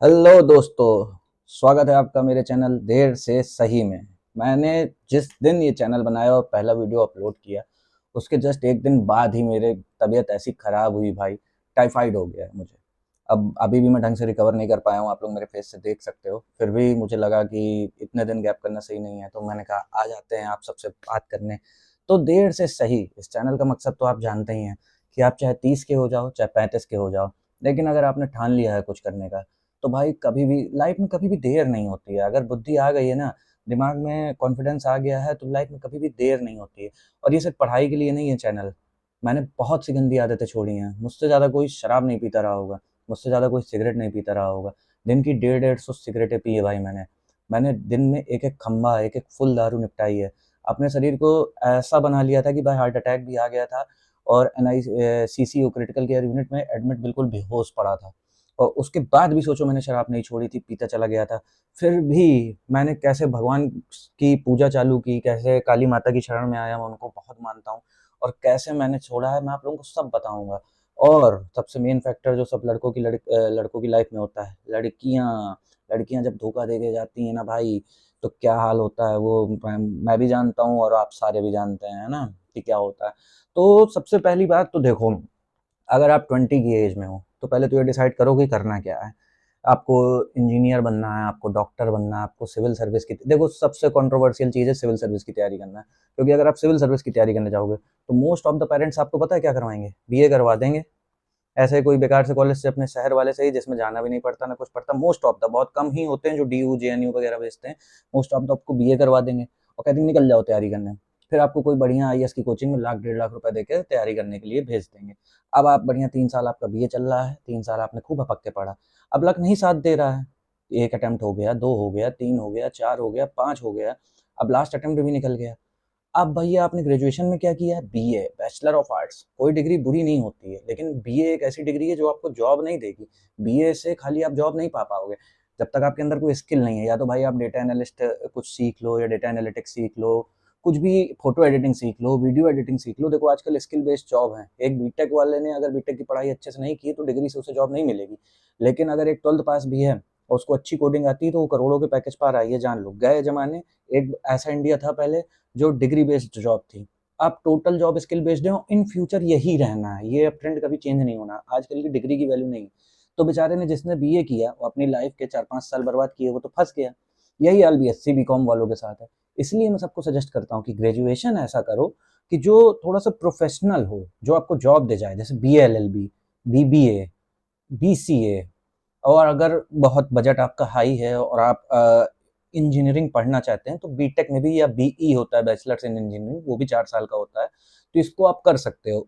Hello दोस्तों, स्वागत है आपका मेरे चैनल देर से सही में। मैंने जिस दिन ये चैनल बनाया और पहला वीडियो अपलोड किया, उसके जस्ट एक दिन बाद ही मेरे तबीयत ऐसी ख़राब हुई भाई, टाइफाइड हो गया है मुझे। अब अभी भी मैं ढंग से रिकवर नहीं कर पाया हूँ, आप लोग मेरे फेस से देख सकते हो। फिर भी मुझे लगा कि इतने दिन गैप करना सही नहीं है, तो मैंने कहा आ जाते हैं आप सबसे बात करने। तो देर से सही, इस चैनल का मकसद तो आप जानते ही हैं कि आप चाहे 30 के हो जाओ, चाहे 35 के हो जाओ, लेकिन अगर आपने ठान लिया है कुछ करने का, तो भाई कभी भी लाइफ में कभी भी देर नहीं होती है। अगर बुद्धि आ गई है ना, दिमाग में कॉन्फिडेंस आ गया है, तो लाइफ में कभी भी देर नहीं होती है। और ये सिर्फ पढ़ाई के लिए नहीं है चैनल। मैंने बहुत सी गंदी आदतें छोड़ी हैं। मुझसे ज़्यादा कोई शराब नहीं पीता रहा होगा, मुझसे ज़्यादा कोई सिगरेट नहीं पीता रहा होगा। दिन की 150-150 सिगरेटें पी है भाई मैंने दिन में एक एक खम्बा, एक एक फुल दारू निपटाई है। अपने शरीर को ऐसा बना लिया था कि भाई हार्ट अटैक भी आ गया था, और N I C C U critical care unit में एडमिट बिल्कुल बेहोश पड़ा था। और उसके बाद भी सोचो, मैंने शराब नहीं छोड़ी थी, पीता चला गया था। फिर भी मैंने कैसे भगवान की पूजा चालू की, कैसे काली माता की शरण में आया, मैं उनको बहुत मानता हूँ। और कैसे मैंने छोड़ा है, मैं आप लोगों को सब बताऊंगा। और सबसे मेन फैक्टर जो सब लड़कों की लाइफ में होता है, लड़कियां। लड़कियां जब धोखा दे के जाती हैं ना भाई, तो क्या हाल होता है वो मैं भी जानता हूँ, और आप सारे भी जानते हैं, है ना, कि क्या होता है। तो सबसे पहली बात तो देखो, अगर आप 20 की एज में हो, तो पहले तो ये डिसाइड करो कि करना क्या है। आपको इंजीनियर बनना है, आपको डॉक्टर बनना है, आपको सिविल सर्विस की, देखो सबसे कंट्रोवर्शियल चीज़ है सिविल सर्विस की तैयारी करना है। क्योंकि अगर आप सिविल सर्विस की तैयारी करने जाओगे, तो मोस्ट ऑफ द पेरेंट्स आपको पता है क्या करवाएंगे, बीए करवा देंगे। ऐसे कोई बेकार से कॉलेज से, अपने शहर वाले से ही, जिसमें जाना भी नहीं पड़ता ना कुछ पड़ता। मोस्ट ऑफ द, बहुत कम ही होते हैं जो डीयू जेएनयू वगैरह भेजते हैं। मोस्ट ऑफ द आपको बीए करवा देंगे और कहते हैं निकल जाओ तैयारी करने। फिर आपको कोई बढ़िया आईएएस की कोचिंग में लाख 1.5 लाख रुपए देके तैयारी करने के लिए भेज देंगे। अब आप बढ़िया 3 साल आपका बीए चल रहा है, 3 साल आपने खूब हपक के पढ़ा। अब लक नहीं साथ दे रहा है, एक अटेम्प्ट हो गया, दो हो गया, तीन हो गया, चार हो गया, पांच हो गया, अब लास्ट अटेम्प्ट भी निकल गया। अब भैया आपने ग्रेजुएशन में क्या किया है, बीए, बैचलर ऑफ आर्ट्स। कोई डिग्री बुरी नहीं होती है, लेकिन बीए एक ऐसी डिग्री है जो आपको जॉब नहीं देगी। बीए से खाली आप जॉब नहीं पा पाओगे जब तक आपके अंदर कोई स्किल नहीं है। या तो भाई आप डेटा एनालिस्ट कुछ सीख लो, या डेटा एनालिटिक्स सीख लो, कुछ भी, फोटो एडिटिंग सीख लो, वीडियो एडिटिंग सीख लो। देखो आजकल स्किल बेस्ड जॉब है। एक बीटेक वाले ने अगर बीटेक की पढ़ाई अच्छे से नहीं की तो डिग्री से उसे जॉब नहीं मिलेगी। लेकिन अगर एक 12th पास भी है और उसको अच्छी कोडिंग आती है, तो वो करोड़ों के पैकेज पा रहा है, ये जान लो। गए जमाने एक ऐसा इंडिया था पहले जो डिग्री बेस्ड जॉब थी। अब टोटल जॉब स्किल बेस्ड है, इन फ्यूचर यही रहना है, ये अब ट्रेंड कभी चेंज नहीं होना। आजकल की डिग्री की वैल्यू नहीं। तो बेचारे ने, जिसने बीए किया, वो अपनी लाइफ के 4-5 साल बर्बाद किए, वो तो फंस गया। यही हाल बीएससी बीकॉम वालों के साथ है। इसलिए मैं सबको सजेस्ट करता हूँ कि ग्रेजुएशन ऐसा करो कि जो थोड़ा सा प्रोफेशनल हो, जो आपको जॉब दे जाए, जैसे B L L B, BBA, BCA. और अगर बहुत बजट आपका हाई है और आप इंजीनियरिंग पढ़ना चाहते हैं, तो बीटेक में भी, या बीई होता है, बैचलर्स इन इंजीनियरिंग, वो भी 4 साल का होता है, तो इसको आप कर सकते हो।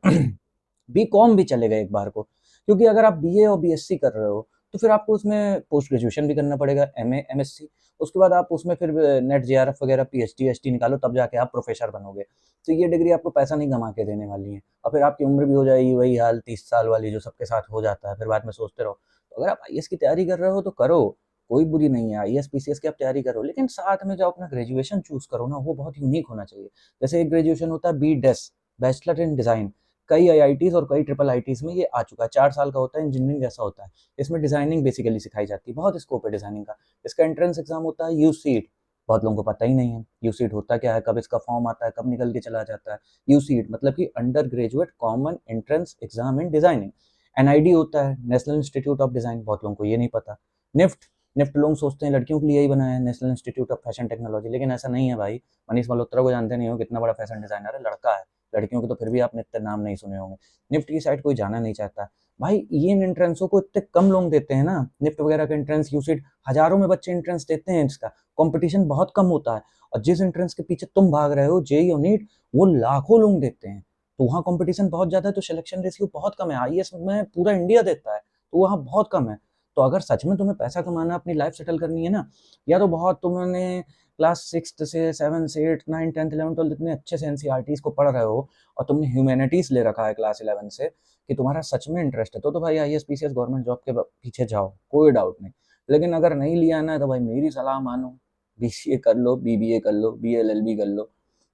बी कॉम भी चलेगा एक बार को। क्योंकि अगर आप बीए और बीएससी कर रहे हो, तो फिर आपको उसमें पोस्ट ग्रेजुएशन भी करना पड़ेगा, एमए एमएससी। उसके बाद आप उसमें फिर नेट जेआरएफ वगैरह पीएचडी एसटी निकालो, तब जाके आप प्रोफेसर बनोगे। तो ये डिग्री आपको पैसा नहीं कमा के देने वाली है। और फिर आपकी उम्र भी हो जाएगी वही हाल, 30 साल वाली, जो सबके साथ हो जाता है। फिर बाद में सोचते रहो। तो अगर आप आईएएस की तैयारी कर रहे हो तो करो, कोई बुरी नहीं है। आईएएस पीसीएस की आप तैयारी करो, लेकिन साथ में जो अपना ग्रेजुएशन चूज करो ना, वो बहुत यूनिक होना चाहिए। जैसे एक ग्रेजुएशन होता है B Des, bachelor in design. कई आईआईटीज और कई ट्रिपल आईटीज में ये आ चुका है। 4 साल का होता है, इंजीनियरिंग जैसा होता है। इसमें डिजाइनिंग बेसिकली सिखाई जाती है, बहुत स्कोप है डिजाइनिंग का। इसका एंट्रेंस एग्जाम होता है यूसीट। बहुत लोगों को पता ही नहीं है यूसीट होता क्या है, कब इसका फॉर्म आता है, कब निकल के चला जाता है। यूसीट मतलब कि under graduate common entrance exam in designing. NID होता है, नेशनल इंस्टीट्यूट ऑफ डिजाइन, बहुत लोगों को ये नहीं पता। निफ्ट, निफ्ट लोग सोचते हैं लड़कियों के लिए ही बना है, national institute of fashion technology, लेकिन ऐसा नहीं है भाई। मनीष मल्होत्रा को जानते नहीं हो, कितना बड़ा फैशन डिजाइनर है, लड़का है। लड़कियों के तो फिर भी आपने इतने नाम नहीं सुने होंगे। निफ्ट की साइड कोई जाना नहीं चाहता भाई। ये इन एंट्रेंसों को इतने कम लोग देते हैं ना, निफ्ट वगैरह का एंट्रेंस, यूसीट हजारों में बच्चे एंट्रेंस देते हैं, इसका कंपटीशन बहुत कम होता है। और जिस एंट्रेंस के पीछे तुम भाग रहे हो, जेई और नीट, वो लाखों लोग देते हैं। तो वहाँ कंपटीशन बहुत ज्यादा है, तो सिलेक्शन रेशियो बहुत कम है। आईएएस में पूरा इंडिया देता है, तो वहाँ बहुत कम है। तो अगर सच में तुम्हें पैसा कमाना, अपनी लाइफ सेटल करनी है ना, या तो बहुत तुमने क्लास 6 से 7 से 8 9 10 11 12 इतने अच्छे से एनसीईआरटीज को पढ़ रहे हो, और तुमने ह्यूमैनिटीज ले रखा है क्लास 11 से, कि तुम्हारा सच में इंटरेस्ट है, तो भाई आईएएस पीसीएस गवर्नमेंट जॉब के पीछे जाओ, कोई डाउट नहीं। लेकिन अगर नहीं लिया ना, तो भाई मेरी सलाह मानो, बीसीए कर लो, बीबीए कर लो, बीएलएलबी कर लो,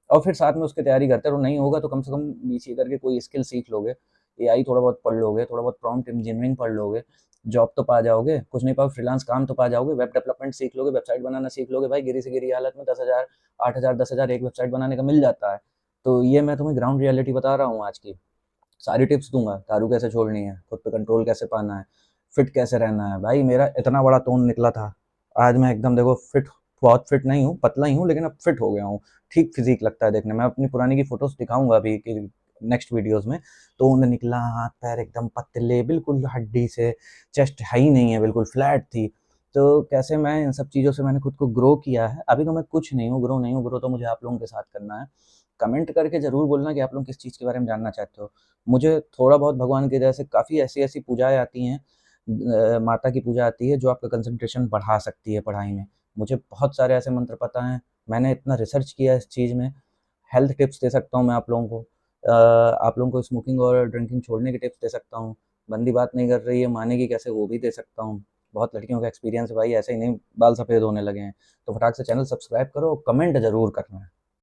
और फिर साथ में उसकी तैयारी करते रहो। नहीं होगा तो कम से कम बीसीए करके कोई स्किल सीख लोगे, एआई थोड़ा बहुत पढ़ लोगे, थोड़ा बहुत प्रॉम्प्ट इंजीनियरिंग पढ़ लोगे, जॉब तो पा जाओगे, कुछ नहीं पाओ फ्रीलांस काम तो पा जाओगे, वेब डेवलपमेंट सीख लोगे, वेबसाइट बनाना सीख लोगे, भाई गिरी से गिरी हालत में 10,000 8,000 10,000 एक वेबसाइट बनाने का मिल जाता है। तो ये मैं तुम्हें ग्राउंड रियलिटी बता रहा हूँ आज की। सारी टिप्स दूंगा, दारू कैसे छोड़नी है, खुद पे कंट्रोल कैसे पाना है, फिट कैसे रहना है। भाई मेरा इतना बड़ा तोन निकला था, आज मैं एकदम देखो फिट, बहुत फिट नहीं हूँ, पतला ही हूँ, लेकिन अब फिट हो गया हूँ। ठीक फिजिक लगता है देखने में। अपनी पुरानी की फोटोज दिखाऊंगा अभी कि नेक्स्ट वीडियोस में। तो ऊन निकला, हाथ पैर एकदम पतले बिल्कुल हड्डी से, चेस्ट है ही नहीं है, बिल्कुल फ्लैट थी। तो कैसे मैं इन सब चीज़ों से मैंने खुद को ग्रो किया है। अभी तो मैं कुछ नहीं हूँ, ग्रो नहीं हूँ, ग्रो तो मुझे आप लोगों के साथ करना है। कमेंट करके ज़रूर बोलना कि आप लोग किस चीज़ के बारे में जानना चाहते हो। मुझे थोड़ा बहुत भगवान की दया से काफ़ी ऐसी-ऐसी पूजाएँ आती हैं, माता की पूजा आती है जो आपका कंसंट्रेशन बढ़ा सकती है पढ़ाई में। मुझे बहुत सारे ऐसे मंत्र पता हैं, मैंने इतना रिसर्च किया है इस चीज़ में। हेल्थ टिप्स दे सकता हूँ मैं आप लोगों को। आप लोगों को स्मोकिंग और ड्रिंकिंग छोड़ने की टिप्स दे सकता हूँ। बंदी बात नहीं कर रही है, मानेगी कैसे वो भी दे सकता हूँ। बहुत लड़कियों का एक्सपीरियंस है भाई, ऐसे ही नहीं बाल सफ़ेद होने लगे हैं। तो फटाक से चैनल सब्सक्राइब करो, कमेंट ज़रूर करना है।